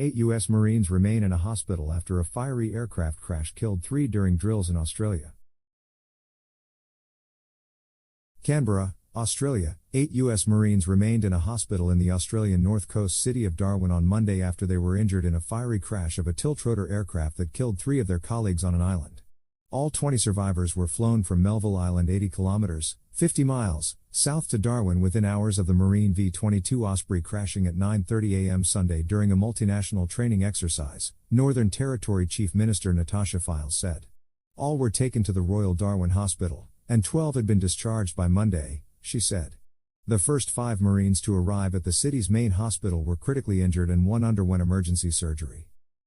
8 U.S. Marines remain in a hospital after a fiery aircraft crash killed 3 during drills in Australia. Canberra, Australia. 8 U.S. Marines remained in a hospital in the Australian north coast city of Darwin on Monday after they were injured in a fiery crash of a tiltrotor aircraft that killed 3 of their colleagues on an island. All 20 survivors were flown from Melville Island 80 kilometers, 50 miles, south to Darwin within hours of the Marine V-22 Osprey crashing at 9:30 a.m. Sunday during a multinational training exercise, Northern Territory Chief Minister Natasha Fyles said. All were taken to the Royal Darwin Hospital, and 12 had been discharged by Monday, she said. The first 5 Marines to arrive at the city's main hospital were critically injured and 1 underwent emergency surgery.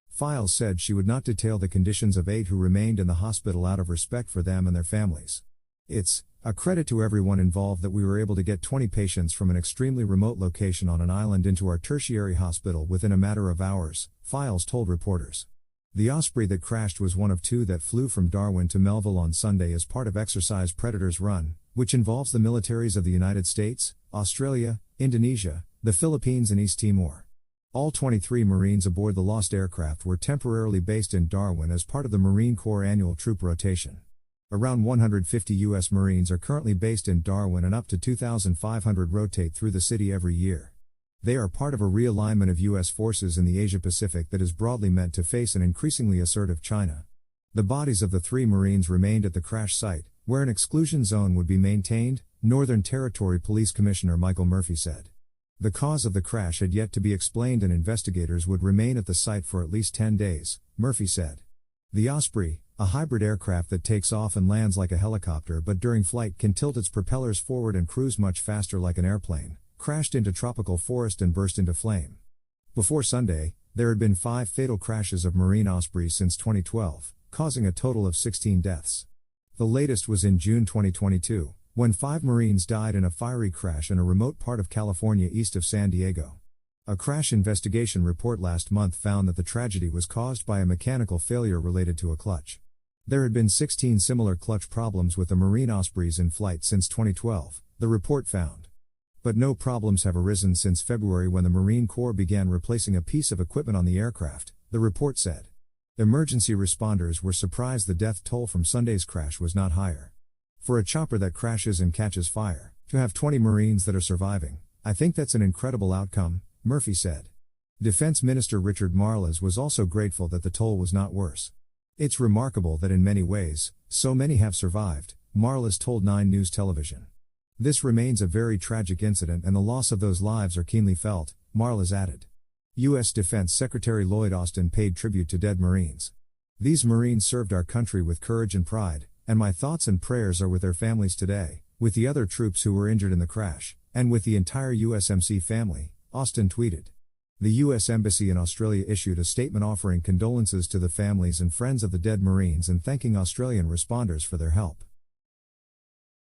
Fyles said she would not detail the conditions of 8 who remained in the hospital out of respect for them and their families. It's a credit to everyone involved that we were able to get 20 patients from an extremely remote location on an island into our tertiary hospital within a matter of hours, Fyles told reporters. The Osprey that crashed was one of 2 that flew from Darwin to Melville on Sunday as part of Exercise Predator's Run, which involves the militaries of the United States, Australia, Indonesia, the Philippines and East Timor. All 23 Marines aboard the lost aircraft were temporarily based in Darwin as part of the Marine Corps annual troop rotation. Around 150 U.S. Marines are currently based in Darwin and up to 2,500 rotate through the city every year. They are part of a realignment of U.S. forces in the Asia-Pacific that is broadly meant to face an increasingly assertive China. The bodies of the 3 Marines remained at the crash site, where an exclusion zone would be maintained, Northern Territory Police Commissioner Michael Murphy said. The cause of the crash had yet to be explained and investigators would remain at the site for at least 10 days, Murphy said. The Osprey, a hybrid aircraft that takes off and lands like a helicopter but during flight can tilt its propellers forward and cruise much faster like an airplane, crashed into tropical forest and burst into flame. Before Sunday, there had been 5 fatal crashes of Marine Ospreys since 2012, causing a total of 16 deaths. The latest was in June 2022, when 5 Marines died in a fiery crash in a remote part of California east of San Diego. A crash investigation report last month found that the tragedy was caused by a mechanical failure related to a clutch. There had been 16 similar clutch problems with the Marine Ospreys in flight since 2012, the report found. But no problems have arisen since February when the Marine Corps began replacing a piece of equipment on the aircraft, the report said. Emergency responders were surprised the death toll from Sunday's crash was not higher. For a chopper that crashes and catches fire, to have 20 Marines that are surviving, I think that's an incredible outcome, Murphy said. Defense Minister Richard Marles was also grateful that the toll was not worse. It's remarkable that in many ways, so many have survived, Marles told 9 News Television. This remains a very tragic incident and the loss of those lives are keenly felt, Marles added. U.S. Defense Secretary Lloyd Austin paid tribute to dead Marines. These Marines served our country with courage and pride, and my thoughts and prayers are with their families today, with the other troops who were injured in the crash, and with the entire USMC family, Austin tweeted. The U.S. Embassy in Australia issued a statement offering condolences to the families and friends of the dead Marines and thanking Australian responders for their help.